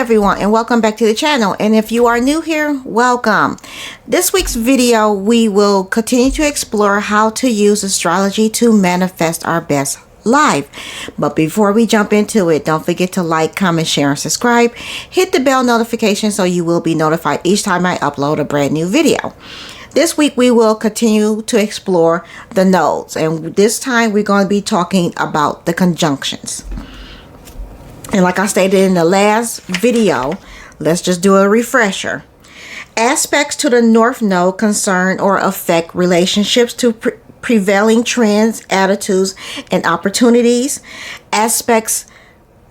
everyone, and welcome back to the channel. And if you are new here, welcome. This week's video, we will continue to explore how to use astrology to manifest our best life. But before we jump into it, don't forget to like, comment, share, and subscribe. Hit the bell notification so you will be notified each time I upload a brand new video. This week we will continue to explore the nodes, and this time we're going to be talking about the conjunctions. And like I stated in the last video, let's just do a refresher. Aspects to the North Node concern or affect relationships to prevailing trends, attitudes, and opportunities. Aspects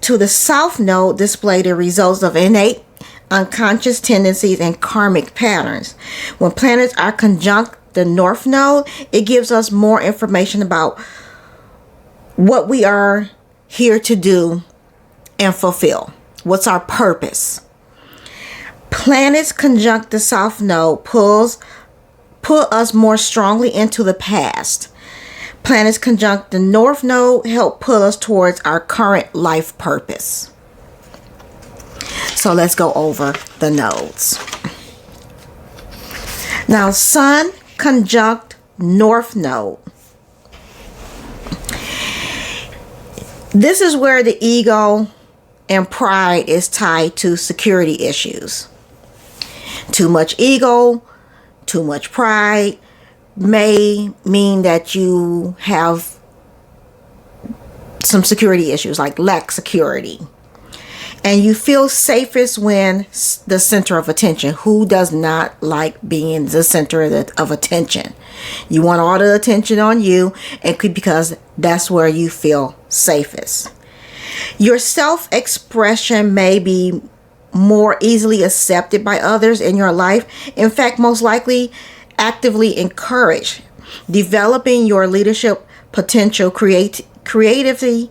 to the South Node display the results of innate, unconscious tendencies and karmic patterns. When planets are conjunct the North Node, it gives us more information about what we are here to do and fulfill. What's our purpose? Planets conjunct the South Node put us more strongly into the past. Planets conjunct the North Node help pull us towards our current life purpose. So let's go over the nodes. Now, Sun conjunct North Node. This is where the ego and pride is tied to security issues. Too much ego, too much pride may mean that you have some security issues, like lack security. And you feel safest when the center of attention. Who does not like being the center of attention? You want all the attention on you, and because that's where you feel safest. Your self-expression may be more easily accepted by others in your life. In fact, most likely actively encouraged. Developing your leadership potential, creativity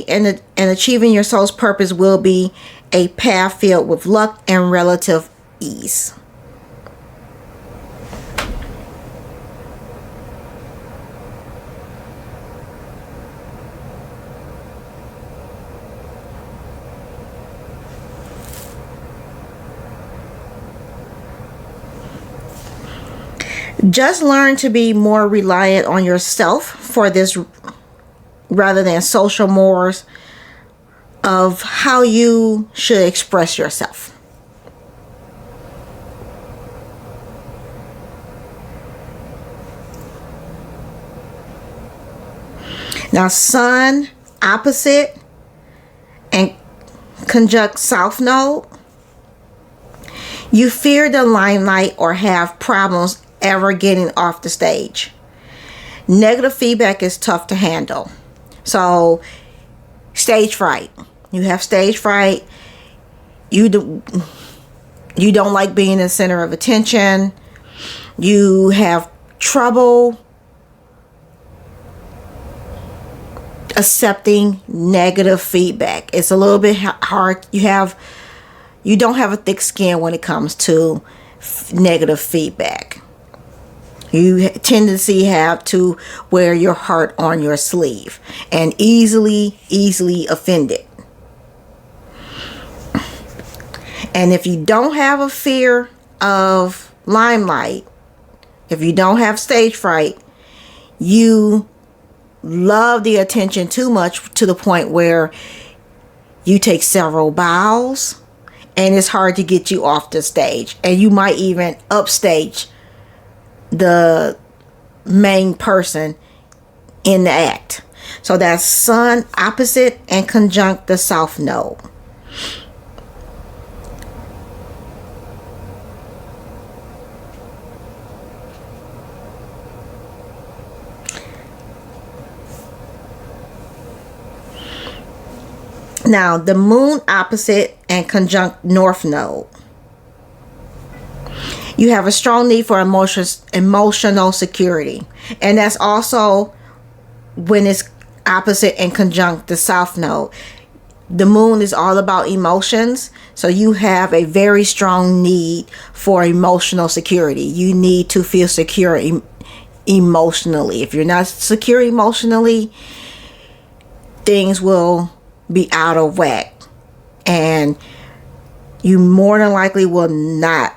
and achieving your soul's purpose will be a path filled with luck and relative ease. Just learn to be more reliant on yourself for this, rather than social mores of how you should express yourself. Now, Sun opposite and conjunct South Node. You fear the limelight or have problems ever getting off the stage. Negative feedback is tough to handle. So, stage fright. You have stage fright. You don't like being the center of attention. You have trouble accepting negative feedback. It's a little bit hard. You don't have a thick skin when it comes to negative feedback. You tendency have to wear your heart on your sleeve and easily offended. And if you don't have a fear of limelight, if you don't have stage fright, you love the attention too much to the point where you take several bows and it's hard to get you off the stage. And you might even upstage the main person in the act. So that's Sun opposite and conjunct the South Node. Now, the Moon opposite and conjunct North Node. You have a strong need for emotional security. And that's also when it's opposite and conjunct the South Node. The Moon is all about emotions. So you have a very strong need for emotional security. You need to feel secure emotionally. If you're not secure emotionally, things will be out of whack. and you more than likely will not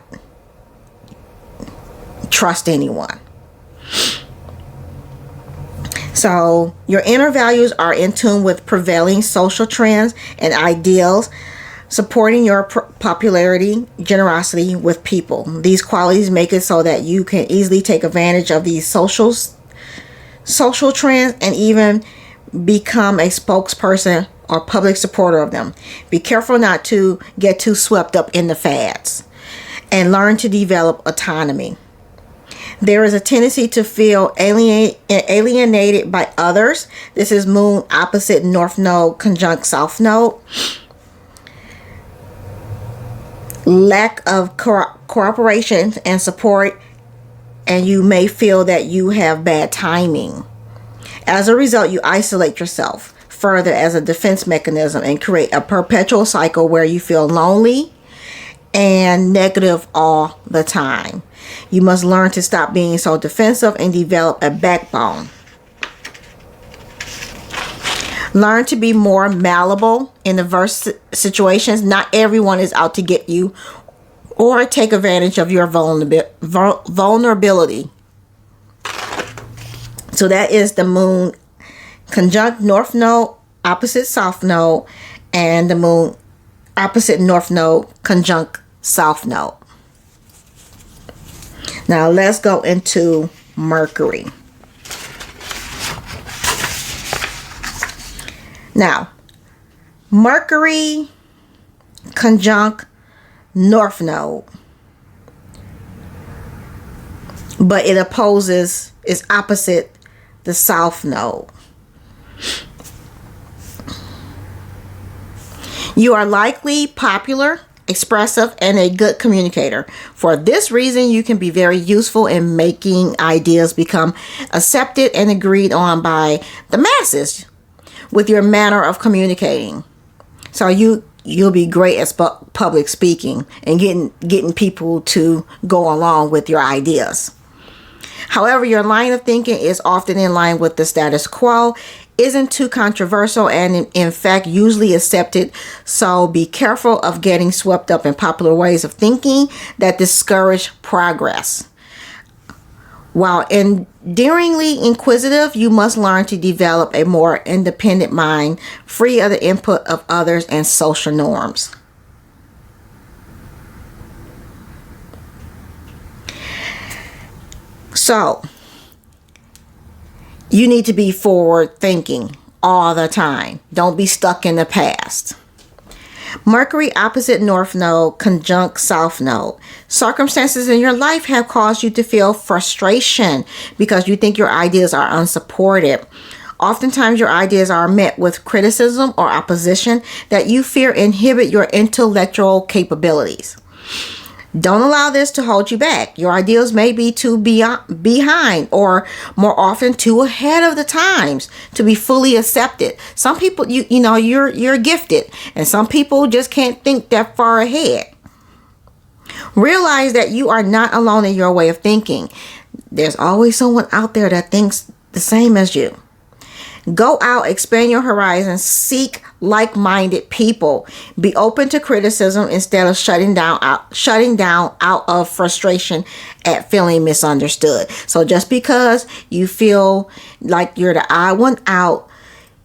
trust anyone. So your inner values are in tune with prevailing social trends and ideals, supporting your popularity, generosity with people. These qualities make it so that you can easily take advantage of these social trends and even become a spokesperson or public supporter of them. Be careful not to get too swept up in the fads, and learn to develop autonomy. There is a tendency to feel alienated by others. This is Moon opposite North Node conjunct South Node. Lack of cooperation and support, and you may feel that you have bad timing. As a result, you isolate yourself further as a defense mechanism and create a perpetual cycle where you feel lonely and negative all the time. You must learn to stop being so defensive and develop a backbone. Learn to be more malleable in adverse situations. Not everyone is out to get you or take advantage of your vulnerability. So that is the Moon conjunct North Node opposite South Node, and the Moon opposite North Node conjunct South Node. Now let's go into Mercury. Now, Mercury conjunct North Node, but it is opposite the South Node. You are likely popular, expressive, and a good communicator. For this reason, you can be very useful in making ideas become accepted and agreed on by the masses with your manner of communicating. So you'll be great at public speaking and getting people to go along with your ideas. However, your line of thinking is often in line with the status quo, isn't too controversial, and in fact usually accepted. So be careful of getting swept up in popular ways of thinking that discourage progress. While endearingly inquisitive, you must learn to develop a more independent mind, free of the input of others and social norms. So, you need to be forward thinking all the time. Don't be stuck in the past. Mercury opposite North Node conjunct South Node. Circumstances in your life have caused you to feel frustration because you think your ideas are unsupported. Oftentimes your ideas are met with criticism or opposition that you fear inhibit your intellectual capabilities. Don't allow this to hold you back. Your ideas may be too behind, or more often too ahead of the times to be fully accepted. Some people, you're gifted, and some people just can't think that far ahead. Realize that you are not alone in your way of thinking. There's always someone out there that thinks the same as you. Go out, expand your horizons, seek like-minded people. Be open to criticism instead of shutting down out of frustration at feeling misunderstood. So just because you feel like you're the odd one out,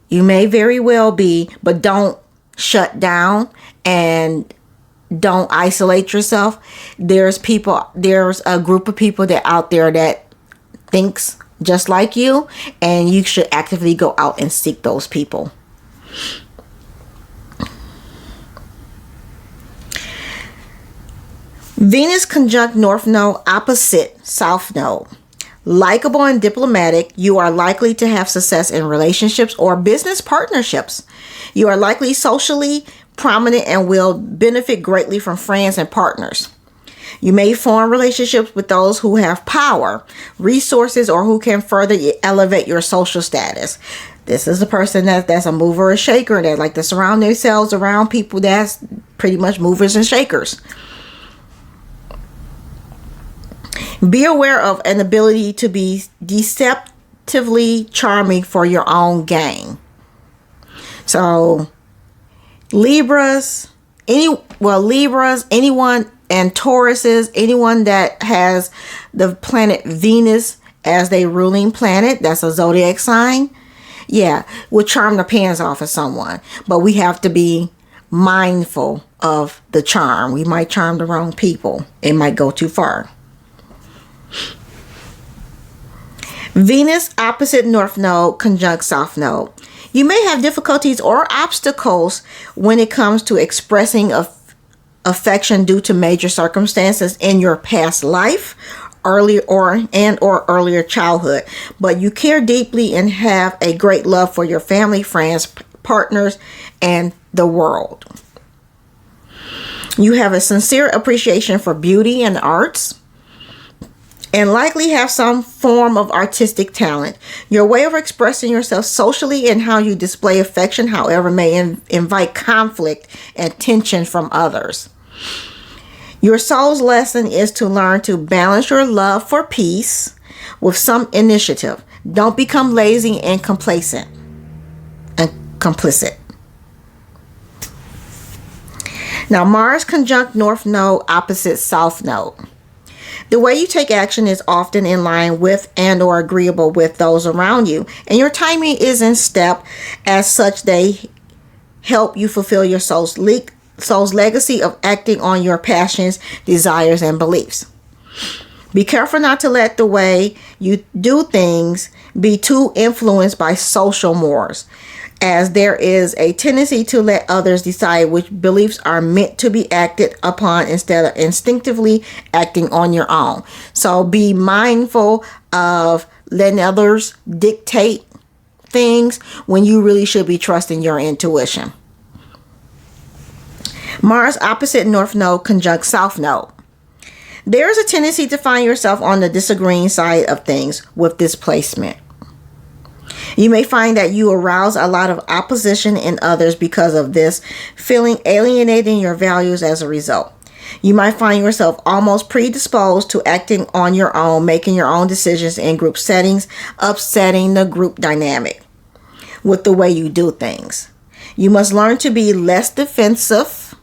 you may very well be, but don't shut down and don't isolate yourself. There's a group of people that out there that thinks just like you, and you should actively go out and seek those people. Venus conjunct North Node opposite South Node. Likeable and diplomatic, you are likely to have success in relationships or business partnerships. You are likely socially prominent and will benefit greatly from friends and partners. You may form relationships with those who have power, resources, or who can further elevate your social status. This is a person that's a mover and shaker, that like to surround themselves around people that's pretty much movers and shakers. Be aware of an ability to be deceptively charming for your own gain. So, Libras, Libras, anyone, and Tauruses, anyone that has the planet Venus as their ruling planet, that's a zodiac sign, yeah, will charm the pants off of someone. But we have to be mindful of the charm. We might charm the wrong people. It might go too far. Venus opposite North Node conjunct South Node. You may have difficulties or obstacles when it comes to expressing affection due to major circumstances in your past life, earlier childhood, but you care deeply and have a great love for your family, friends, partners, and the world. You have a sincere appreciation for beauty and arts, and likely have some form of artistic talent. Your way of expressing yourself socially and how you display affection, however, may invite conflict and tension from others. Your soul's lesson is to learn to balance your love for peace with some initiative. Don't become lazy and complacent and complicit. Now, Mars conjunct North Node opposite South Node. The way you take action is often in line with and or agreeable with those around you, and your timing is in step. As such, they help you fulfill your soul's legacy of acting on your passions, desires, and beliefs. Be careful not to let the way you do things be too influenced by social mores, as there is a tendency to let others decide which beliefs are meant to be acted upon instead of instinctively acting on your own. So be mindful of letting others dictate things when you really should be trusting your intuition. Mars opposite North Node conjunct South Node. There is a tendency to find yourself on the disagreeing side of things with this placement. You may find that you arouse a lot of opposition in others because of this, feeling alienating your values as a result. You might find yourself almost predisposed to acting on your own, making your own decisions in group settings, upsetting the group dynamic with the way you do things. You must learn to be less defensive.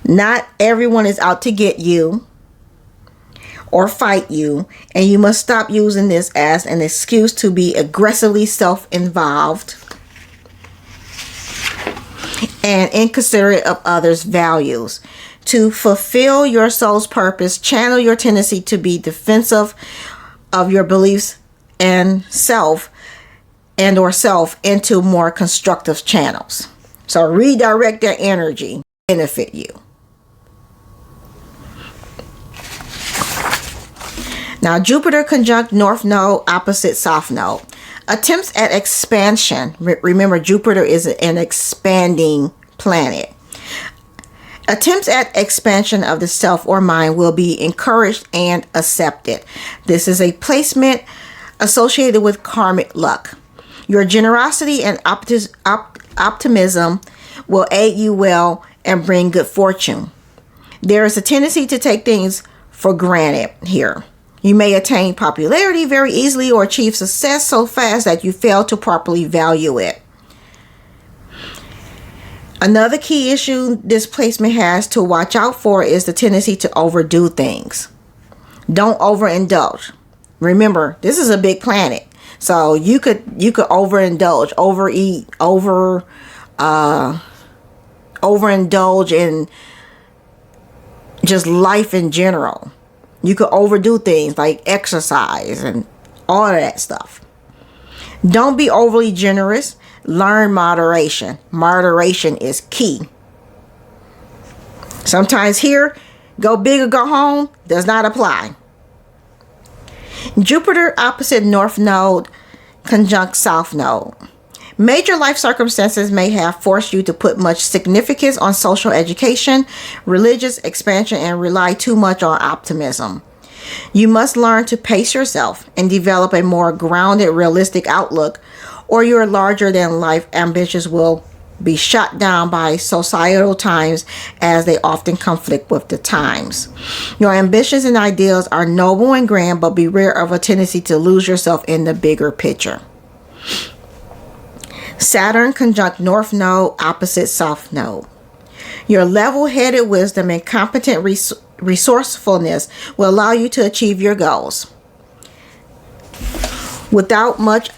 Not everyone is out to get you or fight you, and you must stop using this as an excuse to be aggressively self-involved and inconsiderate of others' values. To fulfill your soul's purpose, channel your tendency to be defensive of your beliefs and self into more constructive channels. So redirect their energy to benefit you. Now, Jupiter conjunct North Node opposite South Node. Attempts at expansion. Remember, Jupiter is an expanding planet. Attempts at expansion of the self or mind will be encouraged and accepted. This is a placement associated with karmic luck. Your generosity and optimism will aid you well and bring good fortune. There is a tendency to take things for granted here. You may attain popularity very easily or achieve success so fast that you fail to properly value it. Another key issue this placement has to watch out for is the tendency to overdo things. Don't overindulge. Remember, this is a big planet, so you could overindulge, overeat, overindulge in just life in general. You could overdo things like exercise and all of that stuff. Don't be overly generous. Learn moderation. Moderation is key. Sometimes here, go big or go home does not apply. Jupiter opposite North Node conjunct South Node. Major life circumstances may have forced you to put much significance on social education, religious expansion, and rely too much on optimism. You must learn to pace yourself and develop a more grounded, realistic outlook, or your larger-than-life ambitions will be shot down by societal times, as they often conflict with the times. Your ambitions and ideals are noble and grand, but beware of a tendency to lose yourself in the bigger picture. Saturn conjunct North Node opposite South Node. Your level-headed wisdom and competent resourcefulness will allow you to achieve your goals without much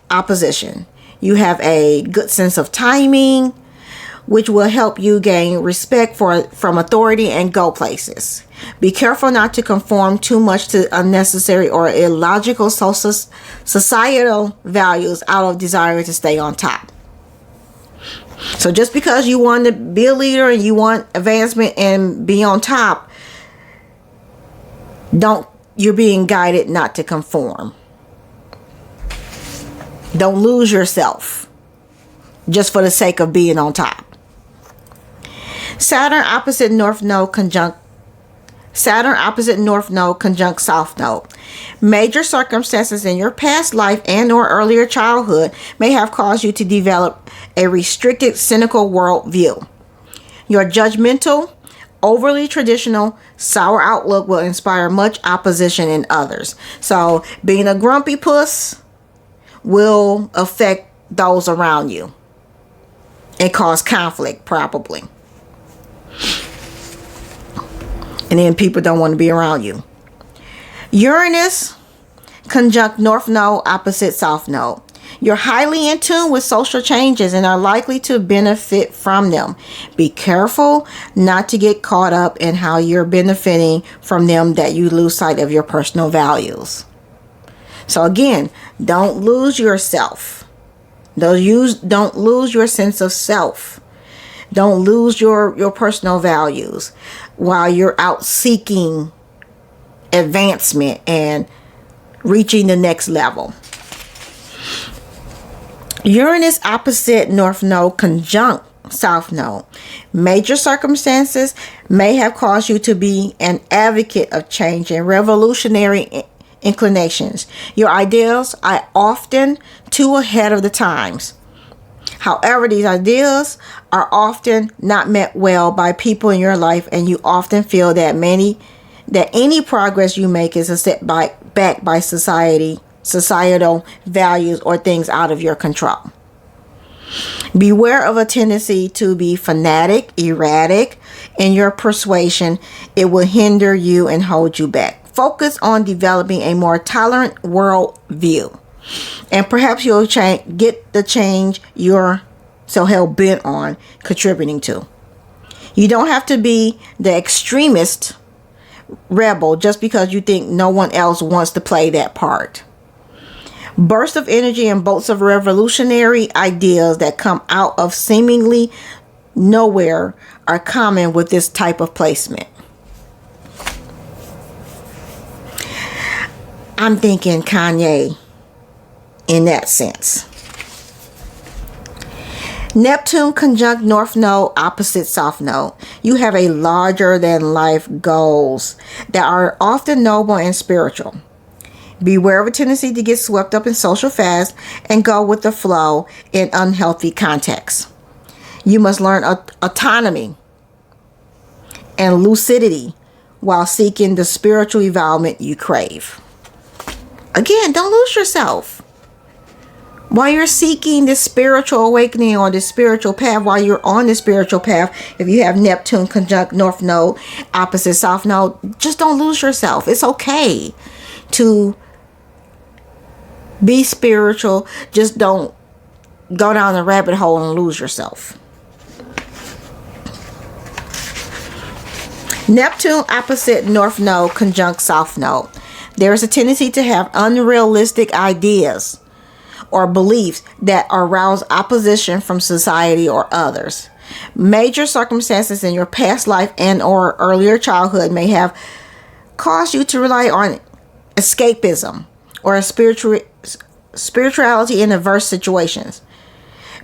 opposition. You have a good sense of timing, which will help you gain respect from authority and go places. Be careful not to conform too much to unnecessary or illogical societal values out of desire to stay on top. So just because you want to be a leader and you want advancement and be on top, you're being guided not to conform. Don't lose yourself just for the sake of being on top. Saturn opposite North Node conjunct South Node. Major circumstances in your past life and or earlier childhood may have caused you to develop a restricted, cynical worldview. Your judgmental, overly traditional, sour outlook will inspire much opposition in others. So being a grumpy puss will affect those around you and cause conflict, probably. And then people don't want to be around you. Uranus conjunct North Node opposite South Node. You're highly in tune with social changes and are likely to benefit from them. Be careful not to get caught up in how you're benefiting from them that you lose sight of your personal values. So again, don't lose yourself. Don't lose your sense of self. Don't lose your personal values while you're out seeking advancement and reaching the next level. Uranus opposite North Node conjunct South Node. Major circumstances may have caused you to be an advocate of change and revolutionary inclinations. Your ideals are often too ahead of the times. However, these ideas are often not met well by people in your life, and you often feel that any progress you make is a setback back by societal values or things out of your control. Beware of a tendency to be fanatic, erratic in your persuasion. It will hinder you and hold you back. Focus on developing a more tolerant worldview, and perhaps you'll get the change you're so hell-bent on contributing to. You don't have to be the extremist rebel just because you think no one else wants to play that part. Bursts of energy and bolts of revolutionary ideas that come out of seemingly nowhere are common with this type of placement. I'm thinking Kanye in that sense. Neptune conjunct North Node opposite South Node. You have a larger than life goals that are often noble and spiritual. Beware of a tendency to get swept up in social fads and go with the flow in unhealthy contexts. You must learn autonomy and lucidity while seeking the spiritual evolvement you crave. Again, don't lose yourself. While you're seeking this spiritual awakening or this spiritual path, while you're on this spiritual path, if you have Neptune conjunct North Node opposite South Node, just don't lose yourself. It's okay to be spiritual. Just don't go down the rabbit hole and lose yourself. Neptune opposite North Node conjunct South Node. There is a tendency to have unrealistic ideas or beliefs that arouse opposition from society or others. Major circumstances in your past life and or earlier childhood may have caused you to rely on escapism or a spirituality in adverse situations.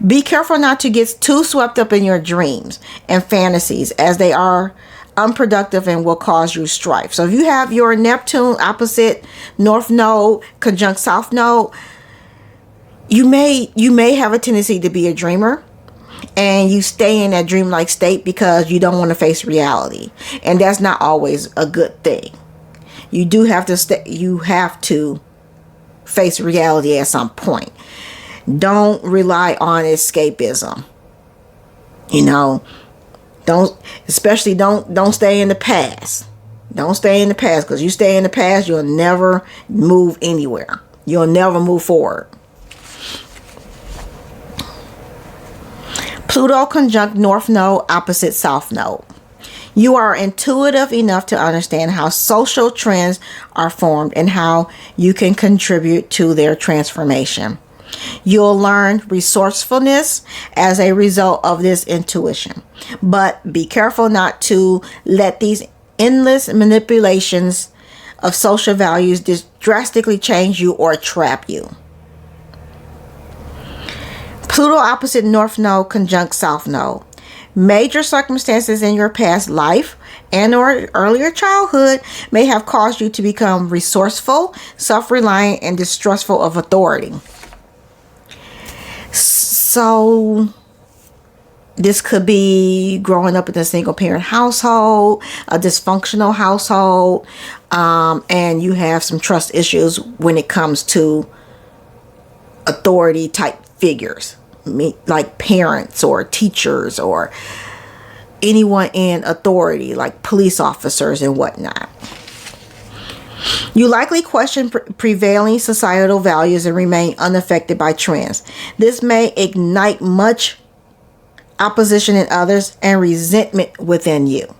Be careful not to get too swept up in your dreams and fantasies, as they are unproductive and will cause you strife. So if you have your Neptune opposite North Node conjunct South Node, you may have a tendency to be a dreamer, and you stay in that dreamlike state because you don't want to face reality, and that's not always a good thing. You have to face reality at some point. Don't rely on escapism. Especially don't stay in the past. Don't stay in the past, because you stay in the past, you'll never move anywhere. You'll never move forward. Pluto conjunct North Node opposite South Node. You are intuitive enough to understand how social trends are formed and how you can contribute to their transformation. You'll learn resourcefulness as a result of this intuition. But be careful not to let these endless manipulations of social values drastically change you or trap you. Pluto opposite North Node conjunct South Node. Major circumstances in your past life and or earlier childhood may have caused you to become resourceful, self-reliant, and distrustful of authority. So this could be growing up in a single parent household, a dysfunctional household, and you have some trust issues when it comes to authority type figures, like parents or teachers or anyone in authority, like police officers and whatnot. You likely question prevailing societal values and remain unaffected by trends. This may ignite much opposition in others and resentment within you.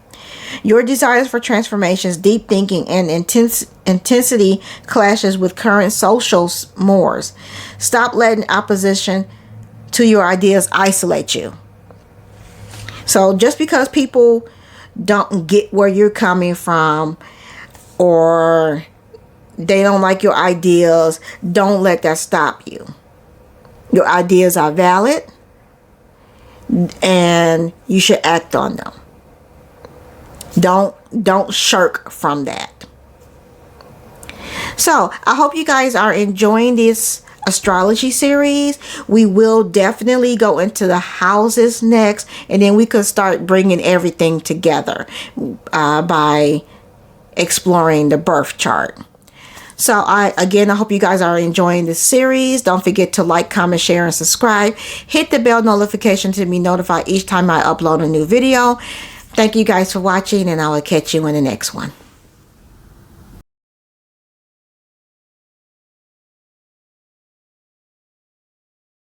Your desires for transformations, deep thinking, and intensity clashes with current social mores. Stop letting opposition to your ideas isolate you. So just because people don't get where you're coming from, or they don't like your ideas, don't let that stop you. Your ideas are valid, and you should act on them. Don't shirk from that. So I hope you guys are enjoying this astrology series. We will definitely go into the houses next, and then we could start bringing everything together by exploring the birth chart. So I hope you guys are enjoying this series. Don't forget to like, comment, share, and subscribe. Hit the bell notification to be notified each time I upload a new video. Thank you guys for watching, and I will catch you in the next one.